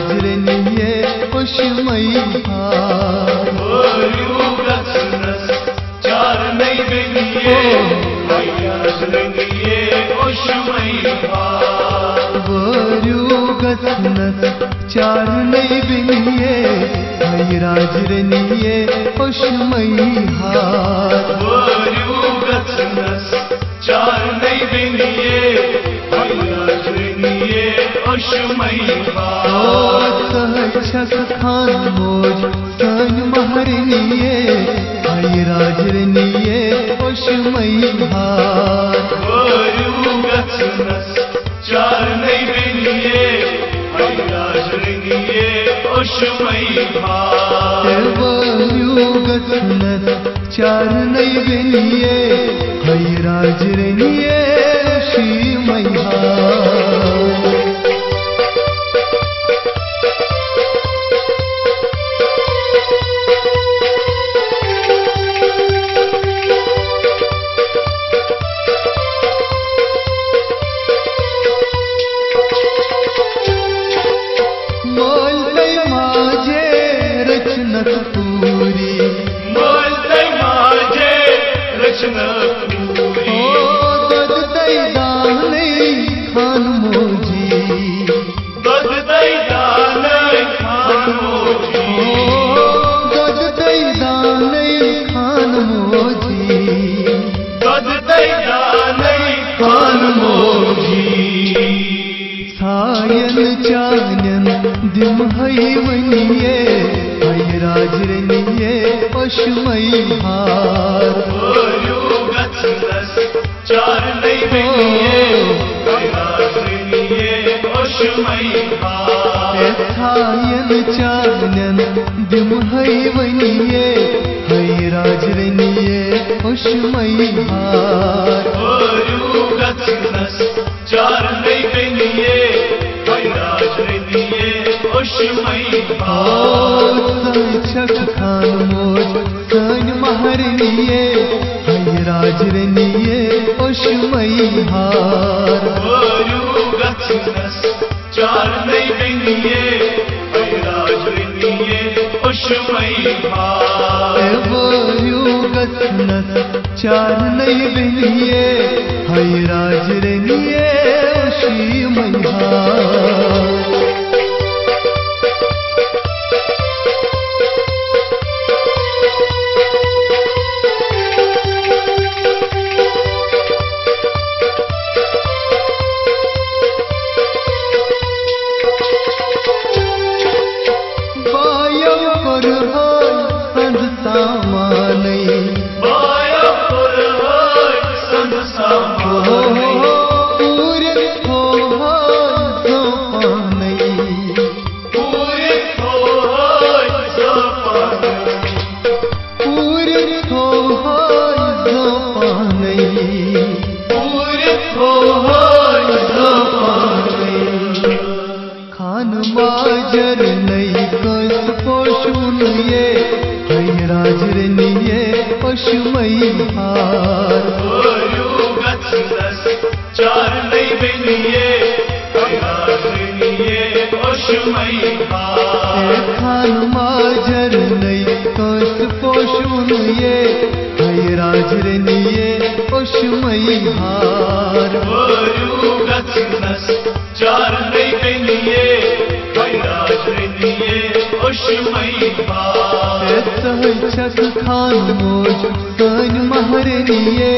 राजरनिये उष्मई हार चार नहीं बनिए राजरनिये उष्मई हार चार नहीं बनिए राजरनिये उष्मई हार चार नहीं बनिए राजरनिये उष्मई हार छक खान मोज सन महरनिये राजरनिये उष्मई हार चार नहीं बनिए राजरनिये उष्मई हार चार नहीं बनिए राजरनिये उष्मई हार दिम हई वनिये राजरनिये उष्मई हार चार नहीं बनिए राजरनिये उष्मई हार चानन दिम हई वनिये राजरनिये उष्मई हार चार नहीं बनिए राजरनिये उष्मई हार छक खान मोज सन महरनिये राजरनिये उष्मई हार चार नहीं बनिए राजरनिये उष्मई हार चार नहीं बनिए राजरनिये उष्मई हार माजर नहीं कस पोषुन ये राजरनिये उष्मई हार चार नहीं बनिए राजरनिये उष्मई हार खान माजर नहीं कस पोषुन ये राजरनिये उष्मई हार चार नहीं बनिए राजरनिये उष्मई हार छक खान मोज सन महरनिये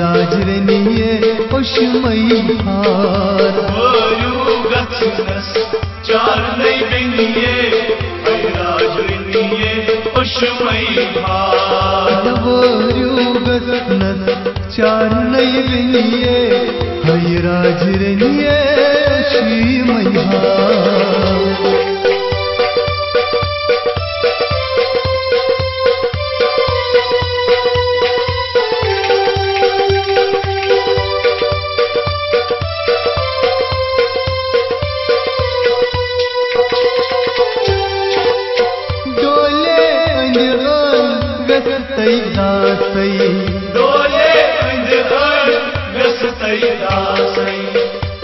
राजरनिये उष्मई हार चार नहीं बनिए राजरनिये उष्मई हार चार नहीं बनिए राजरनिये उष्मई हार डोले अंधर व्यस्तई दासई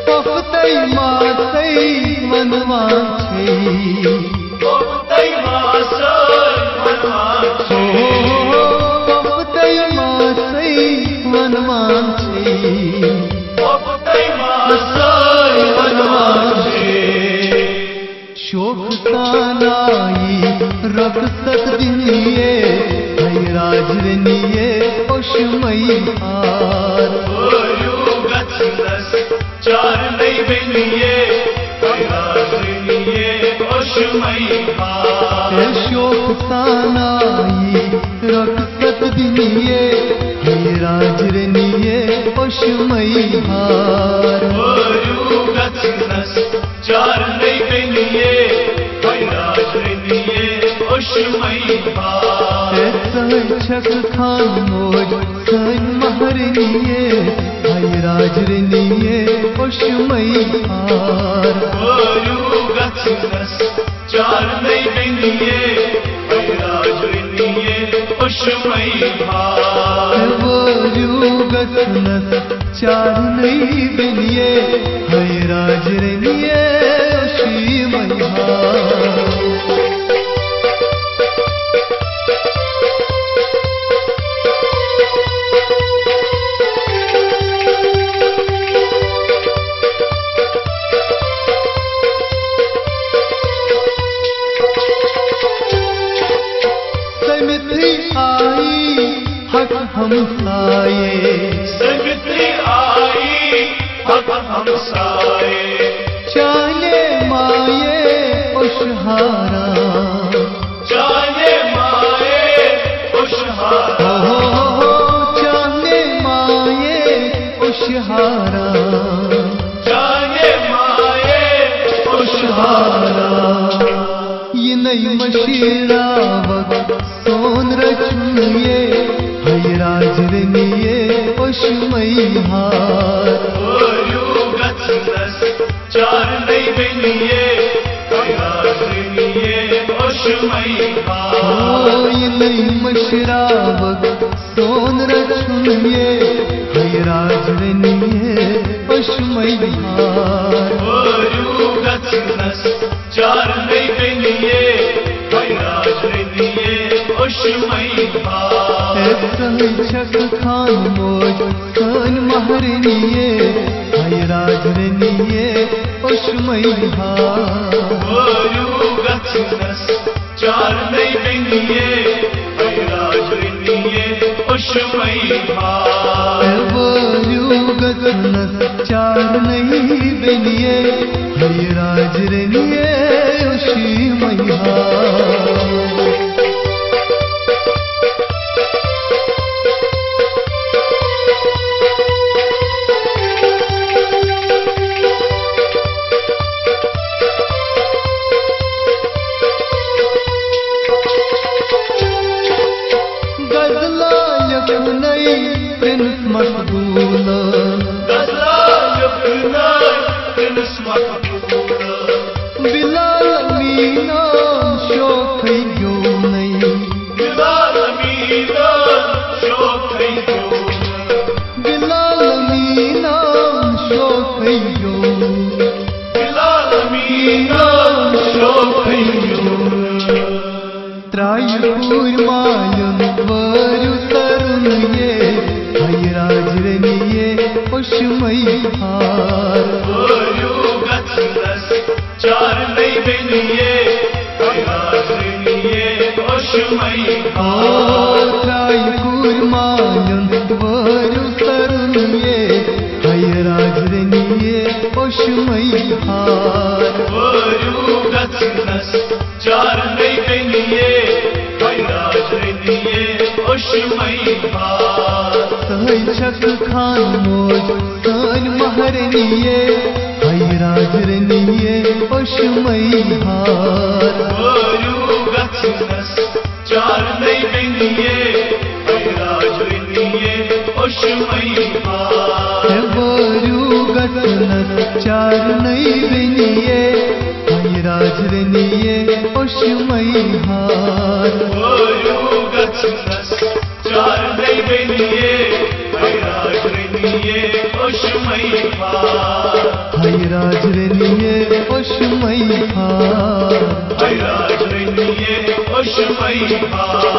पफतई मातई मनवांछे रखसत दिनिये राजरनिये ओशमई हार चार नहीं बनिए राजरनिये ओशमई हार शोक सानाई रखसत दिनिये राजरनिये ओशमई हार चार नहीं बनिए राजरनिये ओशमई हार छक खान मोज सन महरनिये राजरनिये ओशमई हार चार नहीं बनिए राजरनिये ओशमई हार चार नहीं बनिए राजरनिये ओशमई हार हमसाए समिति आई अब हमसाए चाले माये उशहारा चाले माये उशहारा चाले माये उशहारा चाले माये उशहारा ये नई मशीरावक सोन रचुए राजरनिये ओशमई हार चार नहीं बनिए राजरनिये ओशमई हार ये नई मशरावक सोन रचुए राजरनिये ओशमई हार चार नहीं बनिए राजरनिये ओशमई हार छक खान मोज सन महरनिये राजरनिये ओशमई हार चार नहीं बनिए राजरनिये ओशमई हार चार नहीं बनिए राजरनिये ओशमई हार प्रिंस मकबूल बिलाल मीना शोक यो नहीं बिलाल मीना शोक यो बिलाल मीना शोक यो बिलाल मीना शोक यो त्रायपुर मायन वरु तरुणये राजरनिये ओशमई हार चार नहीं बनिए राजरनिये ओशमई हार त्रायपुर मायन वरु तरुणये राजरनिये ओशमई हार चार नहीं बनिए राजरनिये ओशमई हार छक खान मोज सन महरनिये राजरनिये ओशमई हार चार नहीं बनिए राजरनिये ओशमई हार चार नहीं बनिए राजरनिये ओशमई हार चार नहीं बनिए राजरनिये oshmai bhar. Hai rajraniye oshmai bhar. Hai rajraniye oshmai bhar.